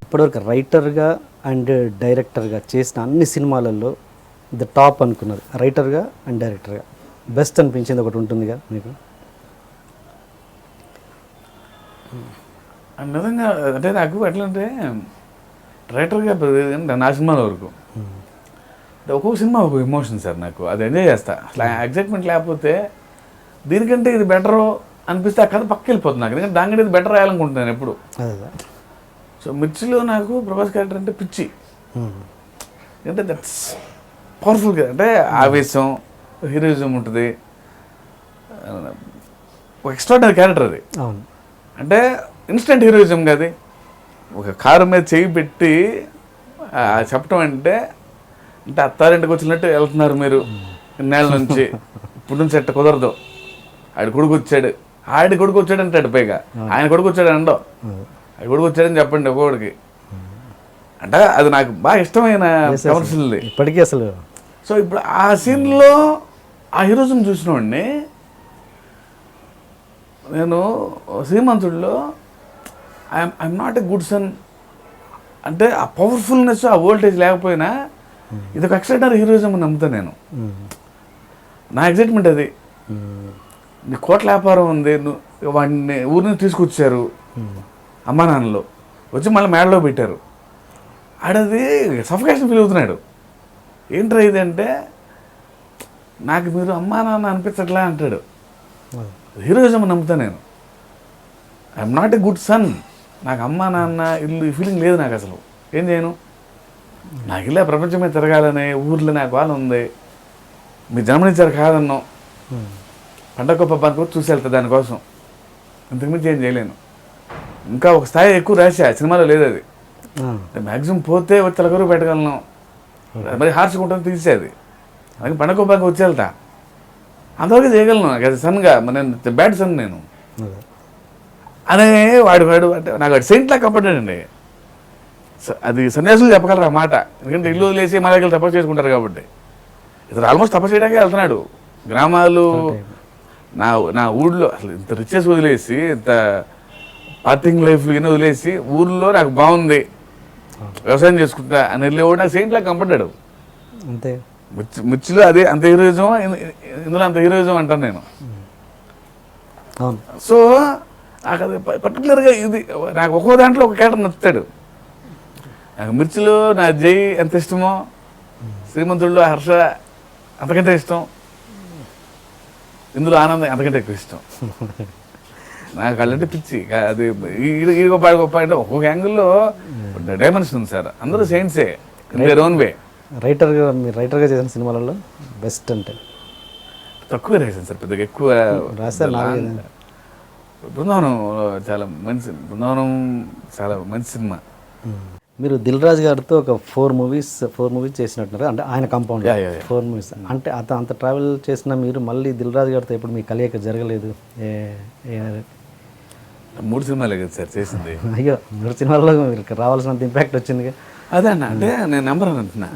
ఇప్పటివరకు రైటర్గా అండ్ డైరెక్టర్గా చేసిన అన్ని సినిమాలలో ద టాప్ అనుకున్నది రైటర్గా అండ్ డైరెక్టర్గా బెస్ట్ అనిపించింది ఒకటి ఉంటుందిగా మీకు? నిజంగా అంటే నాకు ఎట్లా అంటే రైటర్గా నా సినిమాల వరకు ఒక్కొక్క సినిమా ఒక ఎమోషన్ సార్. నాకు అది ఎంజాయ్ చేస్తా. అసలు ఎగ్జైట్మెంట్ లేకపోతే దీనికంటే ఇది బెటరు అనిపిస్తే ఆ కథ పక్కకి వెళ్ళిపోతుంది నాకు. ఎందుకంటే దానికంటే ఇది బెటర్ రాయాలనుకుంటున్నాను ఎప్పుడు. సో మిర్చిలో నాకు ప్రభాస్ క్యారెక్టర్ అంటే పిచ్చి. అంటే దట్స్ పవర్ఫుల్గా అంటే ఆవేశం హీరోయిజం ఉంటుంది. ఒక ఎక్స్ట్రాడినరీ క్యారెక్టర్ అది. అంటే ఇన్స్టెంట్ హీరోయిజం కాదు. ఒక కారు మీద చేయి పెట్టి చెప్పడం అంటే అత్తారింటికి వచ్చినట్టు వెళ్తున్నారు మీరు ఇన్నేళ్ళ నుంచి, ఇప్పుడు నుంచి ఎట్ట కుదరదు. ఆడి కొడుకు వచ్చాడు, అంటాడు. పైగా ఆయన కొడుకు వచ్చాడు అండో, ఆడి కొడుకు వచ్చాడని చెప్పండి ఒక్కొక్కడికి. అంటే అది నాకు బాగా ఇష్టమైన కమర్షియల్ ఇప్పటికీ అసలు. సో ఇప్పుడు ఆ సీన్లో ఆ హీరోయిజం చూసిన వాడిని నేను శ్రీమంతుడిలో I'm not a good son అంటే ఆ పవర్ఫుల్నెస్ ఆ వోల్టేజ్ లేకపోయినా ఇది ఒక ఎక్స్ట్రాడినరీ హీరోయిజం అని నమ్ముతాను నేను. నా ఎగ్జైట్మెంట్ అది. నీ కోట్ల వ్యాపారం ఉంది, వాడిని ఊరి నుంచి తీసుకొచ్చారు అమ్మా నాన్నలో, వచ్చి మళ్ళీ మేడలో పెట్టారు. ఆడది సఫికేషన్ ఫీల్ అవుతున్నాడు. ఏంట్రా ఇది అంటే నాకు మీరు అమ్మా నాన్న అనిపించట్లా అంటాడు. హీరోయిజం అని నమ్ముతాను నేను. I'm not a good son. నాకు అమ్మా నాన్న ఇల్లు ఈ ఫీలింగ్ లేదు నాకు. అసలు ఏం చేయను, నాకు ఇలా ప్రపంచమే తిరగాలని ఊర్లో నాకు వాళ్ళు ఉంది. మీరు జన్మనిచ్చారు కాదన్నాం, పండగ పబ్బానికి వచ్చి చూసి వెళ్తా దానికోసం. ఇంతకుమించి ఏం చేయలేను. ఇంకా ఒక స్థాయి ఎక్కువ రాశా సినిమాలో లేదు అది. మ్యాక్సిమం పోతే వచ్చి తలకరు పెట్టగలను, మరి హార్ష్గా ఉంటుంది తీసేది. అలాగే పండగ పబ్బానికి వచ్చి వెళ్తా, అంతవరకు చేయగలను. నాకు అది సన్గా నేను బ్యాడ్ సన్ నేను అనే వాడు అంటే నాకు వాడు సెయింట్లా కంపడాడండి. అది సన్యాసులు చెప్పగలరు ఆ మాట. ఎందుకంటే ఇల్లు వదిలేసి మా దగ్గర తపస్సు చేసుకుంటారు కాబట్టి. ఇతను ఆల్మోస్ట్ తపస్సు చేయడానికే వెళ్తున్నాడు. గ్రామాలు నా ఊళ్ళో అసలు ఇంత రిచెస్ వదిలేసి, ఇంత పార్టింగ్ లైఫ్ ఇవన్నీ వదిలేసి ఊళ్ళో నాకు బాగుంది వ్యవసాయం చేసుకుంటా అని వెళ్ళేవాడు నాకు సెయింట్లా కంపడ్డాడు. అంతే. మిర్చిలో అదే అంత హీరోయిజం, ఇందులో అంత హీరోయిజం అంటాను నేను. సో నాకు అది పర్టికులర్గా ఇది నాకు ఒక్కో దాంట్లో ఒక క్యారెక్టర్ నచ్చుతాడు. నాకు మిర్చిలో నా జై ఎంత ఇష్టమో, శ్రీమంతుడిలో హర్ష అంతకంటే ఇష్టం, ఇందులో ఆనందం అంతకంటే ఎక్కువ ఇష్టం. నాకు అలాంటి పిచ్చి. అది ఈ గొప్ప అంటే ఒక్కొక్క యాంగిల్లో డైమెన్షన్ ఉంది సార్. అందరూ సైన్సే ఇన్ దేర్ ఓన్ వే. మీరు రైటర్గా చేసిన సినిమాలలో బెస్ట్ అంటే? తక్కువ రాశాను సార్, పెద్దగా ఎక్కువ రాశాను. బృందావనం చాలా మంచి సినిమా. మీరు దిల్ రాజు గారితో ఒక 4 మూవీస్ చేసినట్టున్నారు. అంటే ఆయన కాంపౌండ్ 4 మూవీస్. అంటే అంత ట్రావెల్ చేసిన మీరు మళ్ళీ దిల్ రాజు గారితో ఎప్పుడు మీ కలయిక జరగలేదు? 3 సినిమాలే కదా సార్ చేసింది. అయ్యో, 3 సినిమాల్లో మీరు రావాల్సినంత ఇంపాక్ట్ వచ్చిందిగా. అదే అన్న, అంటే నేను నెంబర్ అంటున్నా.